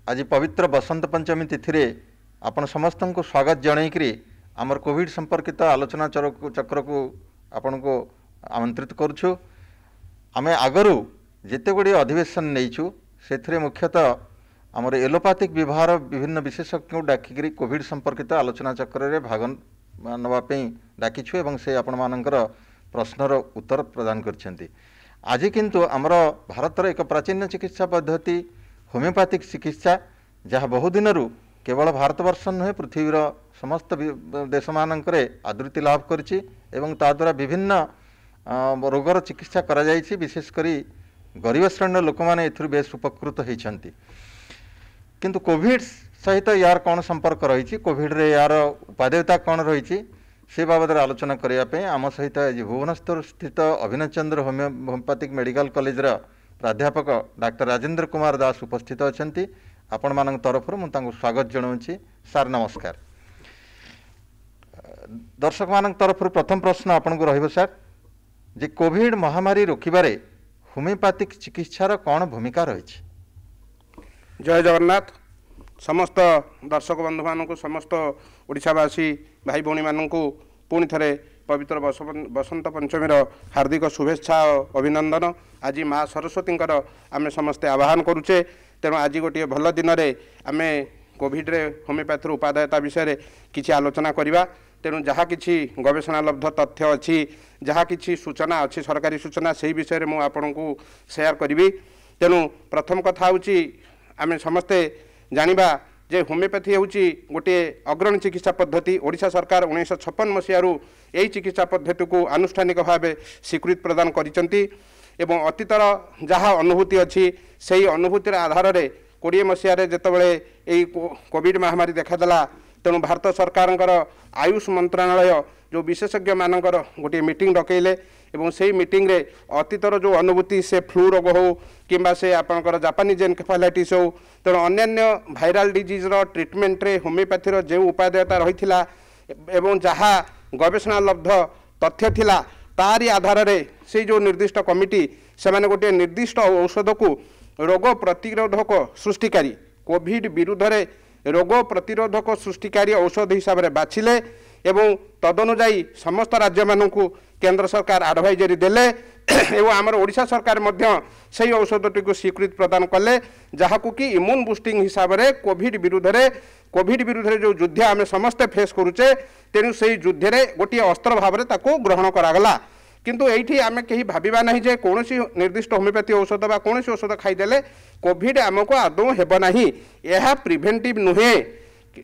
आज पवित्र बसंत पंचमी तिथि रे आपण समस्त को स्वागत जनईकरी आमर कोविड संपर्कित आलोचना चक्र को आपण को आमंत्रित करुछु। आमे आगरु जेते गुडी अधिवेशन नहींचु से मुख्यतः आमर एलोपैथिक विभाग विभिन्न विशेषज्ञ डाकिकी कोविड संपर्कित आलोचना चक्र रे भाग नापी डाकिछु एवं से आपण मानकर प्रश्नर उत्तर प्रदान करछन्ति। आज किंतु आमर भारतर एक प्राचीन चिकित्सा पद्धति होमियोपैथिक चिकित्सा जहाँ बहुदिन केवल भारतवर्ष नुहे पृथ्वीर समस्त देश मानकरे आदृति लाभ करिछि एवं ताद्वारा विभिन्न रोगर चिकित्सा करा जाइछि। विशेषकर गरीब श्रेणी लोक मैंने एथुरु बेस उपकृत होइछन्ति। किंतु कोविड सहित यार कौन संपर्क रही, कोविड रे यार उपादेयता कौन रही से बाबद आलोचना करने आम सहित आज भुवनेश्वर स्थित अभिनव चंद्र होमियोपैथिक मेडिकल कॉलेज प्राध्यापक डॉक्टर राजेंद्र कुमार दास उपस्थित अच्छा। आपण मान तरफ मुझे स्वागत जनाऊँगी। सार नमस्कार। दर्शक मान तरफ प्रथम प्रश्न आपन को रहिबो सार जे कोविड महामारी रोकिबारे होमियोपैथिक चिकित्सार कौन भूमिका रही? जय जगन्नाथ। समस्त दर्शक बंधु मानक समस्त ओडिशावासी भाई भौणी मानक पुणी थे पवित्र बसंत पंचमीर हार्दिक शुभेच्छा अभिनंदन। आज माँ सरस्वती आमे समस्ते आह्वान करुचे। तेणु आज गोटे भल दिन में आम कोविड रे होमियोपैथी उपादेयता विषय किसी आलोचना करवा। तेणु जहाँ किसी गवेषणालब्ध तथ्य अच्छी जहाँ किसी सूचना अच्छी सरकारी सूचना से विषय में आपन को शेयर करी। तेणु प्रथम कथा हूँ आम समस्ते जानिबा जे होमियोपैथी होची गोटे अग्रणी चिकित्सा पद्धति। ओडिशा सरकार 1956 मसीहारू यही चिकित्सा पद्धति को आनुष्ठानिक भाव स्वीकृति प्रदान करिसेंती एवं अतीतर जहाँ अनुभूति अच्छी से अनुभूतिर आधार में 20 मसीह जितेबाला यही कोविड महामारी देखादेला तेणु भारत सरकार आयुष मंत्रालय जो विशेषज्ञ मानकर गोटे मीटिंग डकैले एवं से मीटिंग रे अतीतर जो अनुभूति से फ्लू रोग हो किंबा से आपंकर जापानीज एनकेफालाइटिस हो तेणु अन्यान्य भाइराल डिजीज रो ट्रिटमेंट रे होमियोपैथी जो उपादेयता रही एवं जहाँ गवेषणालब्ध तथ्य थिला तारी आधार रे से जो निर्दिष्ट कमिटी से माने गोटे निर्दिष्ट औषध को रोग प्रतिरोधक सृष्टिकारी कोविड विरुद्ध रे रोग प्रतिरोधक सृष्टिकारी औषध हिसाब से बाछिले एवं तदनुजाई समस्त राज्य मानू केंद्र सरकार एडवाइजरी देले एवं आमर ओडिशा सरकार मध्य से औषधटी को स्वीकृति प्रदान कले जहाँ को कि इम्यून बूस्टिंग हिसाब से कोविड विरुद्ध जो युद्ध आम समस्ते फेस करुचे तेणु से युद्ध रे गोटे अस्त्र भाव में ग्रहण करागला। किंतु एठी आमे कहीं भाबिबा नहीं जे कौन निर्दिष्ट होमियोपैथी औषध बा कौन औषध खाईदेले कोविड आमको आदौ हेब नहीं। यह प्रिभेंटिव नुहे,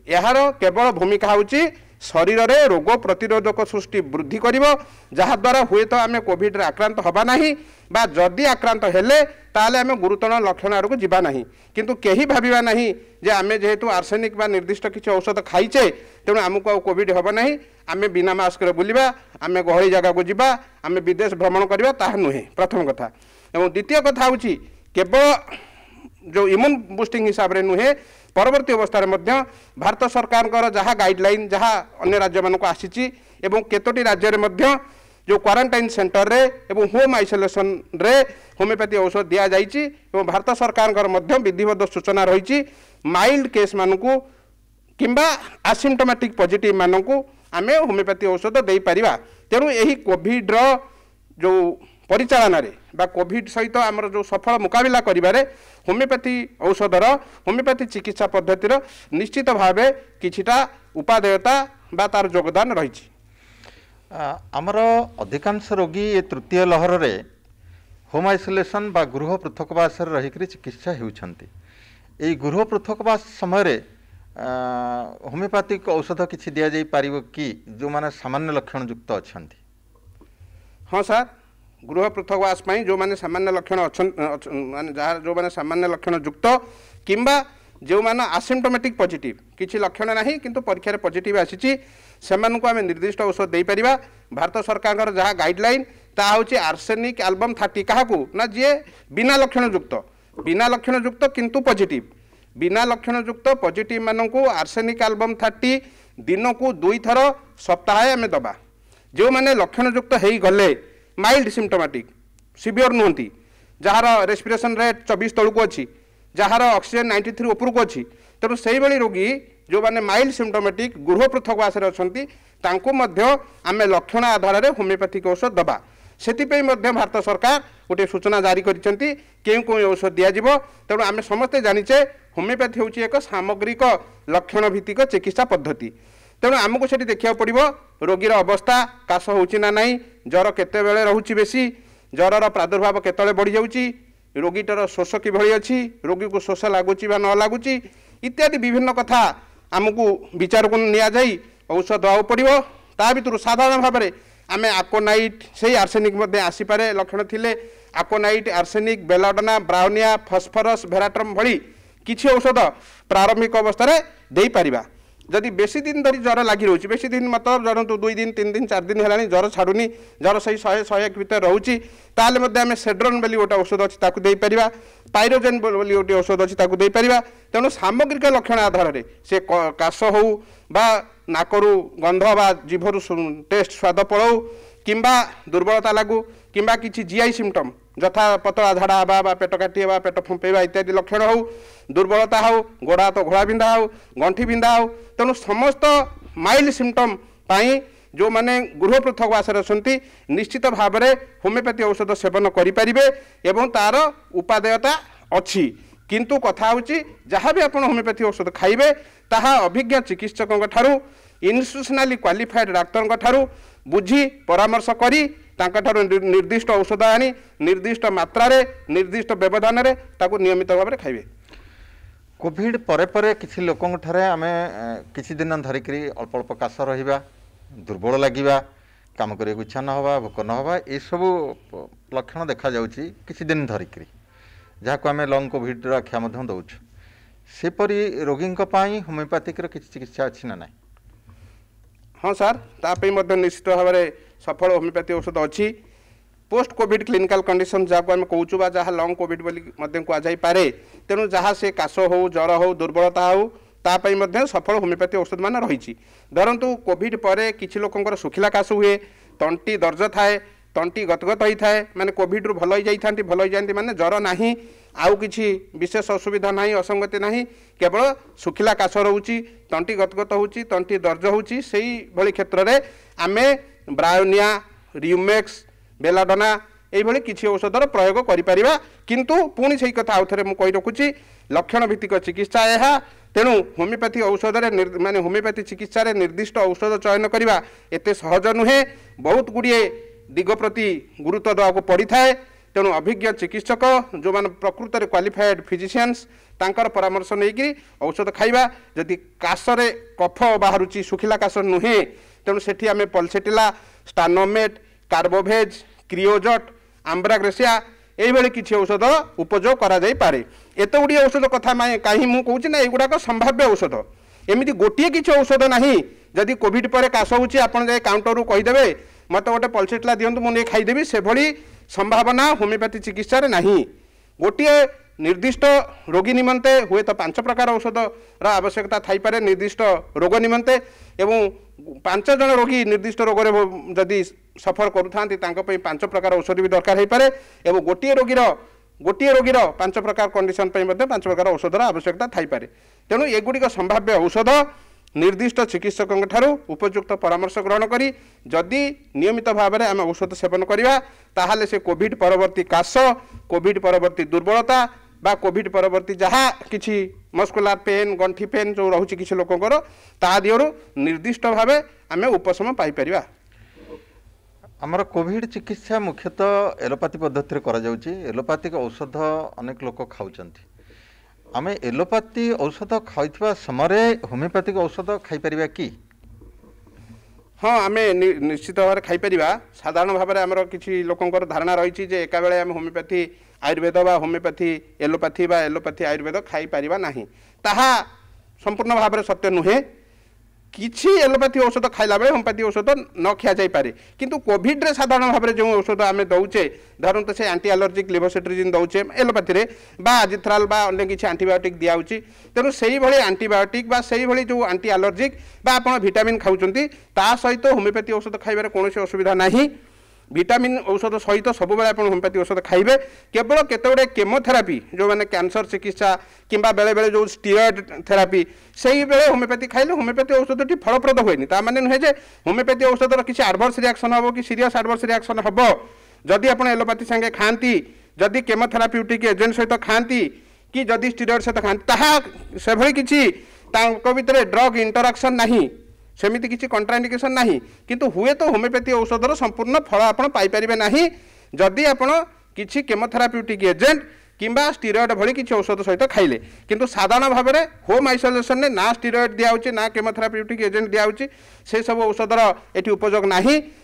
यार केवल भूमिका होची शरीर रे रोग प्रतिरोधक सृष्टि वृद्धि करिवो जहाद्वारा हुए तो आम कोविड रे आक्रांत हबा नहीं बा जदि आक्रांत हेले ताले आम गुरुतर लक्षण आड़ को जीवा नहीं। किंतु कहीं भाबिबा नहीं जे आमे जेहेतु आर्सेनिक बा निर्दिष्ट किसी औषध खाइचे तेणु आमको कोविड हब नहीं, आमे बिना मास्क रे बुलिबा, आमे गहली जगह को जीवा, आमे विदेश भ्रमण करबा ताहा नुहे प्रथम कथा। एवं द्वितीय कथा होची केवल जो इम्यून बूस्टिंग हिसाब से नुहे परवर्ती अवस्था मध्य भारत सरकार जहाँ गाइडलाइन जहाँ अन्य राज्य मानक आसी एवं केतोटी राज्य में मध्य जो क्वारंटाइन सेंटर रे एवं होम आइसोलेशन रे होमियोपैथी औषध दि जाइए एवं भारत सरकार मध्य विधिवत सूचना रही माइल्ड केस मानू किंबा आसिम्टोमेटिक पॉजिटिव मानू आम होमियोपैथी औषध दे पारिबा। तेणु यही कोविड रो जो परिचालन रे बा कोविड सहित आमर जो सफल मुकाबला करिबारे होमियोपैथी औषधर होमियोपैथी चिकित्सा पद्धतिर निश्चित भाव किछिटा उपादेयता बा तार योगदान रही। आमर अधिकांश रोगी ये तृतीय लहर रे होम आइसोलेशन बा गृह पृथकवास रहीकि चिकित्सा होउछन्ति। एई गृह पृथकवास समय रे होमियोपैथिक औषध किछि दिया जाई पारिबो कि जो माने सामान्य लक्षण युक्त अछन्ति? हाँ सर, गृह पृथकवास जो माने सामान्य लक्षण माने जो माने सामान्य लक्षण युक्त किंबा जो माने आसिम्टोमेटिक पॉजिटिव किछि लक्षण नहीं किंतु परीक्षा रे पॉजिटिव आसीची सेमानन को आमे निर्दिष्ट औषध दे परिबा। भारत सरकार जहाँ गाइडलाइन ता होची आर्सेनिक एल्बम 30 काहाकू ना जे बिना लक्षण युक्त किंतु पॉजिटिव बिना लक्षण युक्त पॉजिटिव मानू आर्सेनिक एल्बम 30 दिन को 2 थर सप्ताह आम दबा। जो माने लक्षण युक्त हो गले माइल्ड सिम्टोमेटिक सिवियर नुहति जार रेस्पिरेशन रेट 24 तलू अच्छी जार ऑक्सीजन 93 उपरको अच्छी तेणु से रोगी जो मैंने माइल्ड सिम्टोमेटिक गृह पृथकवास आम लक्षण आधार में होमियोपैथिक औषध दबा से भारत सरकार गोटे सूचना जारी करछंती केउ केउ औषध दिज्व तेणु आम समस्ते जानीचे होमियोपैथी हूँ एक सामग्रिक लक्षण भित्तिक चिकित्सा पद्धति तेणु आमको से देखा पड़ो रोगीर अवस्था काश होना ना ज्वर केत रोचे बेसी ज्वर प्रादुर्भाव केतले बढ़ी जाऊँगी रोगीटर शोष किभली अच्छी रोगी को शोष लगुच न लगुच इत्यादि विभिन्न कथा आमको विचार को नि औषध दवा पड़ो ता भर साधारण भाव में आम आकोनाइट से आर्सेनिक आसीपे लक्षण थिले आकोनाइट आर्सेनिक बेलाडोना ब्राउनिया फस्फरस भेराट्रम भली किसी औषध प्रारंभिक अवस्था दे पारिबा जदि बेसी दिन धरी ज्वर लगी रोचे बेसी दिन मतलब ज्वर तो 2 दिन 3 दिन 4 दिन है ज्वर छाड़ूनी ज्वर सही 100-101 भितर रोचे ताले आम सेड्रन बोली गोटे औषध अच्छी दे पारिबा पायरोजेन बोली गोटे औषध अच्छी दे पारिबा तेणु सामग्रिक लक्षण आधार में से काश हो बा नाकरू गंध बा जीभर टेस्ट स्वाद पड़ाऊ किंबा दुर्बलता लागू किंबा किसी जीआई सिम्पटम यथा पतला झाड़ा हवा पेट काटी पेट फुंपेवा इत्यादि लक्षण हो दुर्बलता हो गोड़ हाथ घोड़ा बिंधा हो गंठी बिंधा हो तेणु समस्त माइल्ड सिम्पटम पाई जो माने गृह पृथकवास अच्छा निश्चित भाव में होमियोपैथी औषध सेवन करें एवं तार उपादेयता अच्छी किंतु कथा होची जहाँ भी आप होमियोपैथी औषध खाइबे ताहा अभिज्ञ चिकित्सकों ठारू इन्स्टिट्यूशनाली क्वालिफाइड डाक्तर ठारू बुझी परामर्श करी निर्दिष्ट औषध आनी निर्दिष्ट मात्रा निर्दिष्ट व्यवधान ताकू नियमित भाव में खाइबे। कोविड परे परे किसी लोकों ठारे आमे किसी दिन धरिक अल्प अल्प काश रहिबा दुर्बल लगिबा काम करने इच्छा न होगा भोक न होगा ये सब लक्षण देखा जाउची किसी दिन धरिक जहाँ को आम लंग कोविड आख्या दौचु सेपरी रोगी होमियोपैथिक किसी चिकित्सा अच्छी ना ना। हाँ सर तापी निश्चित भाव में सफल होमियोपैथी औषध अच्छी पोस्ट कोविड क्लिनिकल कंडीशन जहाँ आम कौचु जहाँ लंग कोविड बोली कहुपे तेणु जहाँ से काश हो ज्वर हो दुर्बलता हो तापाई सफल होमियोपैथी औषध मान रही धरतु कोविड पर किसी लोकंर सुखिला काश हुए तंटी दर्ज थाए तंटी गतगत होता है माने कोविड रु भल हो जाती भल हो जाती माने ज्वर ना आउ किसी विशेष असुविधा ना असंगति ना केवल सुखिला काश रोची तंटी गतगत होची तंटी दर्ज होची सेही भली क्षेत्र में आम ब्रायोनिया रियुमेक्स बेलाडोना यही किसी औषधर प्रयोग करिपरिबा किंतु पुणी से कथा आउ थे मुझे रखुची लक्षण भित्तिक चिकित्सा यह तेणु होमियोपैथी औषध माने होमियोपैथी चिकित्सा निर्दिष्ट औषध चयन करने एत सहज नुहे बहुत गुड़िए दिग प्रति गुरुत्व देवाक पड़ी थाए तेणु अभिज्ञ चिकित्सक जो मैंने प्रकृत में क्वालिफाइड फिजिशियंस तांकर परामर्श नहीं औषध खाइबा जदि काशरे कफ बाहरुची सुखिला काश नुहे तेणु सेठी आमे पल्सेटिला स्टानोमेट कार्बोभेज क्रियोजट आम्ब्राग्रेसिया यही किसी औषध उपयोग करा जाई पारे एत गुड़ी औषध कथा कहीं मुझे कहूँ ना युवाक संभाव्य औषध एमती गोटे किसी औषध ना जदि कोविड पर काश होची आपन जाए काउंटर कहीदेवे मत गोटे पल्सेटला दिंतु मुझे खाईदेवी से भली संभावना होमियोपैथी चिकित्सा ना गोटे निर्दिष्ट रोगी निमंते हुए तो 5 प्रकार औषध आवश्यकता थाईपे निर्दिष्ट रोग निमंते एवं 5 जन रोगी निर्दिष्ट रोग जदि सफर करूँ 5 प्रकार औषध भी दरकार हो पाए एवं गोटे रोगीर 5 प्रकार कंडीशन 5 प्रकार औषधर आवश्यकता थाईपे तेणु एगुड़िक संभाव्य औषध निर्दिष्ट चिकित्सकों ठारू उपयुक्त परामर्श ग्रहण करी जदि नियमित भाव में आम औषध सेवन करवा ताहले से कोविड परवर्ती काश कोविड परवर्ती दुर्बलता बा कोविड परवर्ती जहाँ किसी मस्कुलार पेन गंठी पेन जो रोचे किसी लोकंर ता दिहरु निर्दिष्ट भाव आम उपशम पाइपर। आमर कोविड चिकित्सा मुख्यतः एलोपैथी पद्धति करा एलोपैथिक औषध अनेक लोक खाऊंट आम एलोपैथी औषध खाइबा समय होमियोपैथिक औषध खाईपर कि हाँ आम निश्चित भाव में खाईपर साधारण भाव में आमर किसी लोकंर धारणा रही है एका बेले आम होमियोपैथी आयुर्वेद बा होमियोपैथी एलोपैथी आयुर्वेद खाईपर ना ताहा संपूर्ण भाव में सत्य नुहे किसी एलोपैथी औषध खाइला बेले होमियोपैथी औषध न खिया जाई पारे किंतु कोविड रे साधारण भाव में जो औषध आम दौचे धरत से एंटी एलर्जिक लिवोसिट्रिजिन दौचे एलोपैथी रे बा आजिथ्राल बा अन्य किसी एंटीबायोटिक दियाउची तेणु से एंटीबायोटिक बा से जो एंटी एलर्जिक बा आप विटामिन खाऊंट ता सहित होमियोपैथी औषध खाइबार कौन असुविधा नहीं ভিটামিন ঔষধ সহিত সবুলে আপনার হোমিওপ্যাথি ঔষধ খাইবে। কেবল কেতগুড়ে কেমোথেরাপি যে ক্যান্সর চিকিৎসা কিংবা বেলে বেলে যে স্টিরয়েড থেরাপি সেইবেলে হোমিওপ্যাথি খাইলে হোমিওপ্যাথি ঔষধটি ফলপ্রদ হুয়েনি। তা মানে নুহে যে হোমিওপ্যাথি ঔষধর কিছু আডভার্স রিয়াকশন হব কি সিরিয়াস আডভার্স রিয়াকশন হব যদি আপনার এলোপ্যাথি সাথে খাঁতি, যদি কেমোথেরাপিউটিক এজেন্ট সহিত খাঁতি কি যদি স্টিরয়েড সহিত খাঁতি, তাহা সেভাবে কিছু তাঙ্ক ভিতরে ড্রগ ইন্টরাকশন ନାହିଁ, সেমিতি কিছু কন্ট্রাইন্ডিকেশন ନାହିଁ। কিন্তু হুয়ে তো হোমিওপ্যাথি ঔষধর সম্পূর্ণ ফল আপনার পাইপারে না যদি আপনার কিছু কেমোথেরাপিউটিক এজেন্ট কিংবা স্টিরয়েড ভଳି কিছু ঔষধ সহিত খাইলে। কিন্তু সাধারণ ভাবে হোম আইসোলেসন না স্টিরয়েড দিয়াছে না কেমোথেরাপিউটিক এজেন্ট দিয়াছে সেসব ঔষধর এটি উপযোগ না।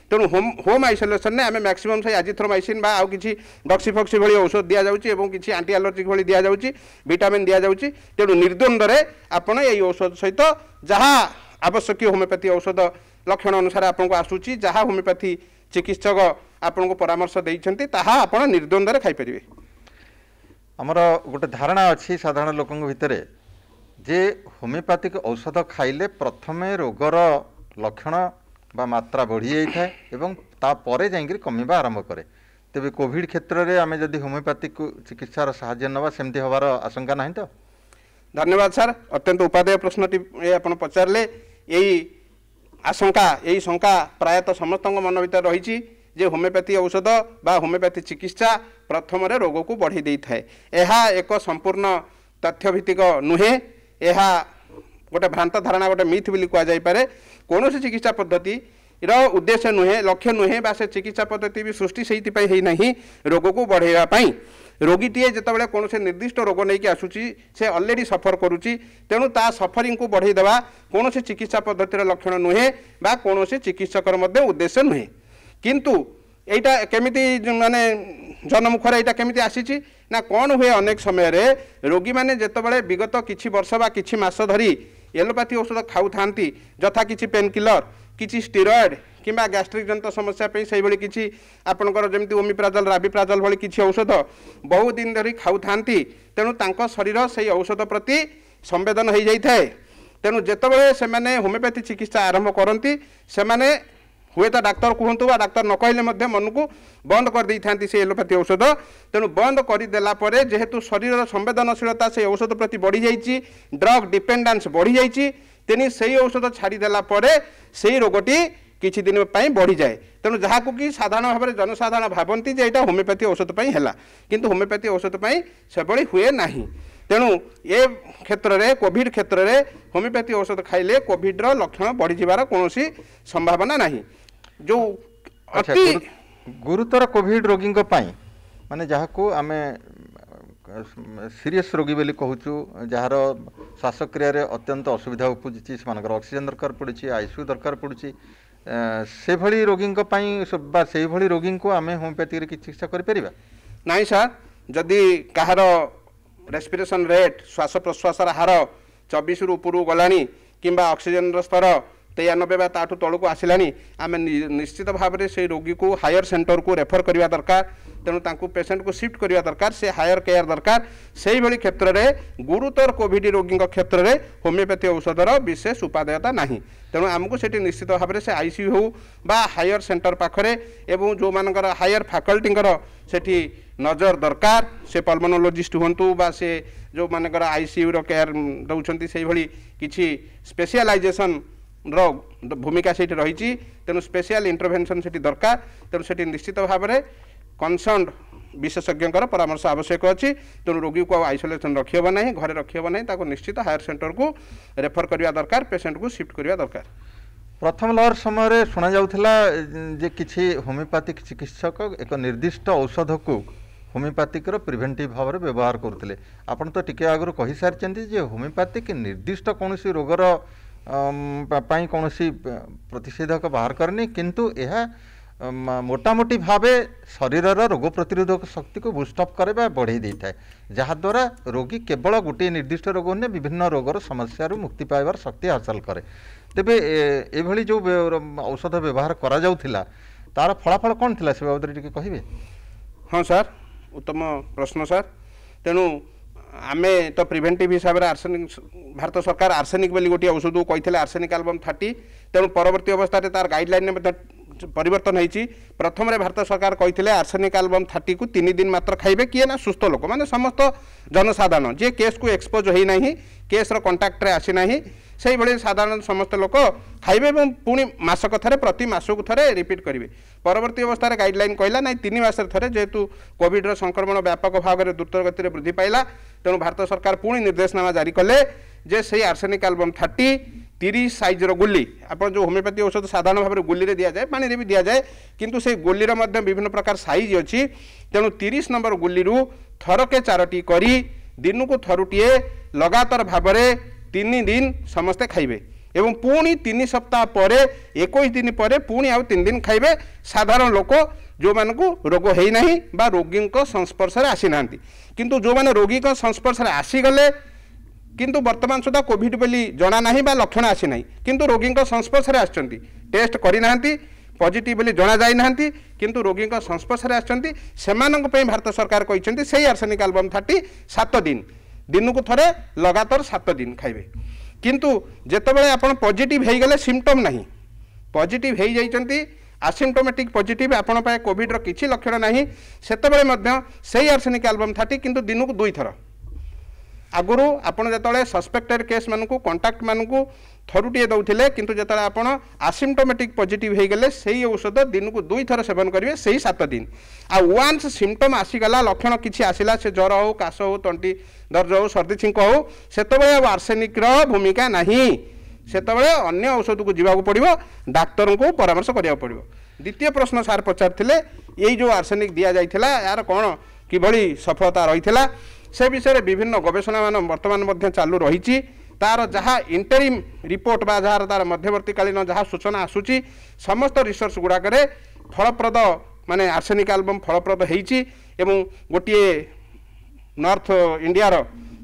তেমন হোম আইসোলেসন আমি ম্যাক্সিমম সেই আজিথ্রোমাইসিন বা আউ কিছু ডক্সিফক্সি ভଳି ঔষধ দিয়া যাচ্ছে এবং কিছু আন্টি আলর্জিক ভଳି দিয়া যাচ্ছে, ভিটামিন দিয়া যাচ্ছে। তেমন নির্দ্বন্দ্বরে আপনার এই ঔষধ সহিত যাহা আবশ্যকীয় হোমিওপ্যাথি ঔষধ লক্ষণ অনুসারে আপনার আসুচি, যাহা হোমিওপ্যাথি চিকিৎসক আপনার পরামর্শ দিয়েছেন তাহা আপনার নির্দ্বন্দ্বরে খাইপারে। আমার গোটে ধারণা অছি সাধারণ লোক ভিতরে যে হোমিওপ্যাথিক ঔষধ খাইলে প্রথমে রোগর লক্ষণ বা মাত্রা বড়ি যাই এবং তাপরে যাই কমিবা আরম্ভ করে। তেবে কোভিড ক্ষেত্রে আমি যদি হোমিওপ্যাথিক চিকিৎসার সাহায্য নেওয়া সেমতি হবার আশঙ্কা না তো? ধন্যবাদ স্যার, অত্যন্ত উপাদেয় প্রশ্নটি আপনার পচারে। এই আশঙ্কা এই শঙ্কা প্রায়তঃ সমস্ত মন ভিতরে রয়েছে যে হোমিওপ্যাথি ঔষধ বা হোমিওপ্যাথি চিকিৎসা প্রথমে রোগকু বড়াই দিয়ে থাকে। এক সম্পূর্ণ তথ্যভিত্তিক নুহে, গোটে ভ্রান্ত ধারণা গোটে মিথ বলে কুযাইপরে। কৌশি চিকিৎসা পদ্ধতি উদ্দেশ্য নুহে লক্ষ্য নুহে বা সে চিকিৎসা পদ্ধতি भी सृष्टि से ना रोगकू बढ़ावाई। रोगीटे जितेबाला कौन से निर्दिष्ट रोग नहीं आसूची से अलरेडी सफर करुच्ची, तेणु ता सफरिंग को बढ़ाईदेवा कौन से चिकित्सा पद्धतिर लक्षण नुहे बा कौन से चिकित्सकर उद्देश्य नुहे। किंतु এইটা কেমিতি মানে জনমুখরে এইটা কেমিতি আসিছি না কোন হুয়ে অনেক সময় রোগী মানে যেতবে বিগত কিছু বর্ষ বা কিছু মাস ধরি এলোপ্যাথি ঔষধ খাউ থাকি, যথা কিছু পেন কিলর কিছু স্টিরয়েড কিংবা গ্যাস্ট্রিক জনিত সমস্যা সেইভাবে কিছু আপনার যেমন ওমিপ্রাজল রাবিপ্রাজল ভଳି কিছু ঔষধ বহু দিন ধরি খাউ থাকি, তেণু তাঙ্ক শরীর সেই ঔষধ প্রতি সংবেদন হয়ে যাই। তেণু যেতবে সে হোমিওপ্যাথি চিকিৎসা আরম্ভ করতে সে हुए तो डाक्तर कहतु बा डाक्तर न कहले मन को बंद कर दे था से एलोपैथी औषध। तेणु बंद करदेला जेहेतु शरीर संवेदनशीलता से औषध प्रति बढ़ी जाइए, ड्रग डिपेंडेंस बढ़ी जाइए, तेनी से औषध छाड़देला से रोगटी किछि दिन बढ़ी जाए। तेणु जहाँ कि साधारण भाव में जनसाधारण भावती जे यहाँ होमिओपैथी औषध है, किंतु होमिओपैथी औषध से भाई हुए ना। तेणु ए क्षेत्र में कोविड क्षेत्र में होमिओपैथी औषध खाइले कोविड लक्षण बढ़ी जावार कौन संभावना नहीं। जो अति गुरुतर कोविड रोगी माने जहाँ को आम सीरीयस रोगी बोली कहूँ, जार श्वासक्रिया अत्यंत असुविधा उपजी से ऑक्सीजन दरकार पड़ी, आईसीयू दरकार पड़ी, से भली रोगी से भली रोगी को आम होमिओपैथी चिकित्सा करें ना सर। जदि कहार रेस्पिरेशन रेट श्वास प्रश्वासर हार 24 रु उपरू गलानी किंबा ऑक्सीजन स्तर 93 बा ताठू तलू आसला, आम निश्चित भाव में से रोगी को हायर सेंटर को रेफर करवा दरकार। तेणु तांकू पेशेंट को शिफ्ट करवा दरकार, से हायर केयर दरकार। से भली क्षेत्र में गुरुतर कोविड रोगी क्षेत्र में होमिओपैथी औषधर विशेष उपादेयता नहीं। तेणु आमको से निश्चित भाव में से आईसीयू हो बा हायर सेंटर पाखरे एवं जो मानकर हायर फैकल्टीर सेठी नजर दरकार, से पल्मोनोलॉजिस्ट हूँ बा से जो मानकर आईसीयू रो केयर दौरान से भली किछि स्पेशलाइजेशन भूमिका से रही। तेणु स्पेशल इंटरवेंशन से दरकार। तेणु से निश्चित भाव में कनसर्न विशेषज्ञ परामर्श आवश्यक अच्छी। तेणु रोगी को आइसोलेशन रखिब ना, घरे रखिब ना, निश्चित हायर सेंटर को रेफर करवा दरकार, पेशेंट को शिफ्ट करवा दरकार। प्रथम लहर समय शुणा जाउथला जे किछि होमिओपैथिक चिकित्सक एक निर्दिष्ट औषध को होमिओपैथिक प्रिभेंटिव भाव में व्यवहार करते। आपन तो टिके आगु कहि सारिचंती जे होमिओपैथिक निर्दिष्ट कौन रोगर कौन प्रतिषेधक बाहर करनी, किंतु यह मोटामोटी भाव शरीर रोग प्रतिरोधक शक्ति को बुस्टअप करे बढ़ाई दे था, जहाद्वारा रोगी केवल गोटे निर्दिष्ट रोग ने विभिन्न रोगर समस्या मुक्ति पाइबार शक्ति हासिल करे। तेबे एभली जो औषध व्यवहार करा जाउथिला तार फलाफल कौन थिला से बाबद टिके कहिबे? हाँ सर, उत्तम प्रश्न सर। तेणु आमे तो प्रिभेंटिव हिसाब से आर्सेनिक भारत सरकार आर्सेनिक बोली गोटे औषध को कही आर्सेनिक एल्बम 30। तेणु परवर्ती अवस्था तार गाइडलाइन परिवर्तन होती प्रथम भारत सरकार कहते आर्सेनिक एल्बम 30 को 3 दिन मात्र खाइबे किए ना सुस्थ लोक माने समस्त जनसाधारण जे केस को एक्सपोज होना केस कंटाक्ट रे आसी ना से भाई साधारण समस्त लोक खाइबे पुणी मासक थे प्रति मासक थे रिपीट करेंगे परवर्ती अवस्था गाइडलाइन कहला ना 3 मास थे जेहेतु कोविड संक्रमण व्यापक भाव में द्रुत गति वृद्धि पाइला तेणु भारत सरकार पुणी निर्देशनामा जारी कले जे से आर्सेनिक एल्बम 30 साइज गुली आप जो होमिओपैथी औषध साधारण भाव में गुली में दि जाए पानी भी दि जाए किंतु से गुलीर विभिन्न प्रकार साइज अच्छी तेणु 30 नंबर गुली थरके 4टी करी दिन को थरुटीए लगातार भाव में 3 दिन समस्ते खाइबे एवं पुणी 3 सप्ताह पर 21 दिन पर पुणी आउ 3 दिन खाइबे साधारण लोक जो मान को रोग है नहीं बा रोगी संस्पर्श में आसी ना किंतु जो मैंने रोगी संस्पर्श में आसीगले किंतु वर्तमान सुधा कोविड बोली जना नहीं बा लक्षण आसी ना किंतु रोगी संस्पर्श में आछंती टेस्ट करना पॉजिटिव बोली जना जाई ना किंतु रोगी संस्पर्श में आछंती सेमानक पई भारत सरकार कहते से आर्सेनिक एल्बम 30 7 दिन दिन को थरे लगातार 7 दिन खाइबे किंतु जेतेबेले आपण पॉजिटिव हो गले सिम्पटम नहीं पॉजिटिव हो जाइछंती आसिम्टोमेटिक पॉजिटिव आपण पाए कोविड रो किछि लक्षण नहीं सेतेबेले मध्य सेही आर्सेनिक एल्बम 30 किंतु दिन को 2 थर आगुरी आपड़ जो सस्पेक्टेड केस मानू कंटाक्ट मानू थरुटे दौले किंतु जो आपड़ आसिम्टोमेटिक पॉजिटिव हो गले से औषध दिन को 2 थर सेवन करेंगे से ही 7 दिन आ वान्स सिम्पटम आसीगला लक्षण किसी आसला से ज्वर हो काश हो तंटी दर्ज हो सर्दी छिंक हो से आर्सेनिक भूमिका नहीं से अन्य औषध को जीवा पड़ो डाक्तर को परामर्श करा पड़ो द्वितीय प्रश्न सार पचार यही जो आर्सेनिक दि जाइथिला यार कौन किभली सफलता रही से विषय में विभिन्न गवेषणा मान वर्तमान चालू रही तार जहाँ इंटरिम रिपोर्ट बा जहाँ तार मध्यवर्तीकालीन जहाँ सूचना आसूची समस्त रिसर्च गुड़ाक फलप्रद माने आर्सेनिक एल्बम फलप्रद होती गोटे north India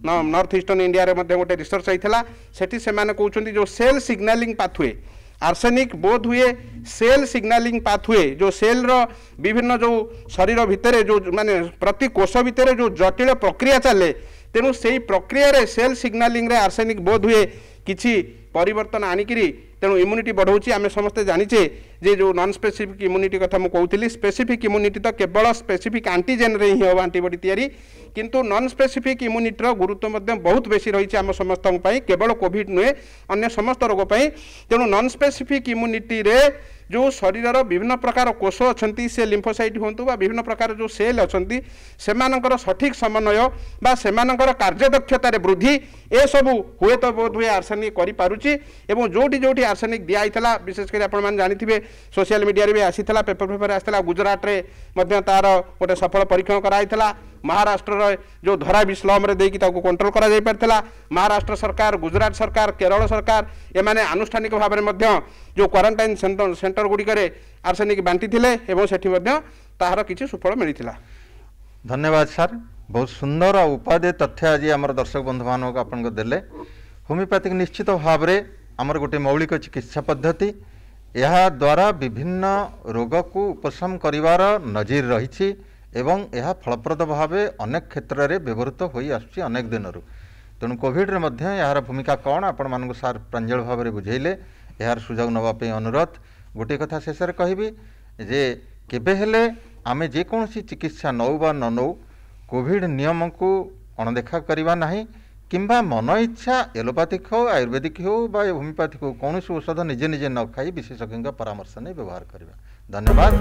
north eastern India रे गोटे रिसर्च होता सेठी से कहते जो सेल सिग्नालिंग पाथवे आर्सेनिक बोध हुए सेल सिग्नालिंग पाथवे जो सेल रो विभिन्न जो शरीर भितर जो माने प्रति कोष भितर जो जटिल प्रक्रिया चले तेणु से प्रक्रिया रे सेल सिग्नालिंग रे आर्सेनिक बोध हुए किछि परिवर्तन आनिकी तेणु इम्यूनिटी बढ़ाऊँगी आम समस्ते जानीचे जे जो नॉन स्पेसिफिक इम्यूनिटी कथा मुझे कहती स्पेसिफिक इम्यूनिटी तो केवल स्पेसिफिक एंटीजेन रे ही हम एंटीबॉडी तैयारी किंतु नॉन स्पेसिफिक इम्यूनिटीर गुरुत्व बहुत बेसी रही आम समस्त केवल कोविड नुहे अन्य समस्त रोग तेणु नॉन स्पेसिफिक इम्यूनिटी रे जो शरीर विभिन्न प्रकार कोष अच्छा से लिम्फोसाइट हूँ विभिन्न प्रकार जो सेल अच्छा से सठिक समन्वय बा सेमानकर कार्यदक्षतार वृद्धि ए सबू हुए तो बोध हुए आर्सेनिक करुच्ची जोटी जोटी आर्सेनिक दिखाई विशेषकर आप जानी सोशल मीडिया भी आसीला पेपर आसाला गुजरात में तार गोटे सफल परीक्षण कराइला महाराष्ट्र जो धरा स्लम कंट्रोल करा महाराष्ट्र सरकार गुजरात सरकार केरल सरकार एमाने आनुष्ठानिक भाव में जो क्वारंटाइन सेंटर गुड़िक आर्सेनिक बांटी तार किसी सुफल मिलता। धन्यवाद सर बहुत सुंदर और उपादेय तथ्य आज आम दर्शक बंधु मानक आपन देले होमिओपैथिक निश्चित भाव में आमर गोटे मौलिक चिकित्सा पद्धति यह द्वारा विभिन्न रोग को उपशम करिवार नजीर रही एवं यह फलप्रद भाव अनेक क्षेत्र में व्यवहृत हो आसुची अनेक दिन तेणु कोविड रे मध्य यार भूमिका कौन आपण मानक सार प्रांजल भाव में बुझेले यार सुझाव नवापे अनुरोध गोटे कथा शेष कहबी जे केबे हेले आमे जेकोसी चिकित्सा नौ बा न नौ कोविड नियम को अणदेखा करवा नहीं किंबा मन इच्छा एलोपैथिक हो आयुर्वेदिक हो बा होमिओपैथिक हो कौन औषध निजे निजे न खाई विशेषज्ञ परामर्श नहीं व्यवहार करवा। धन्यवाद।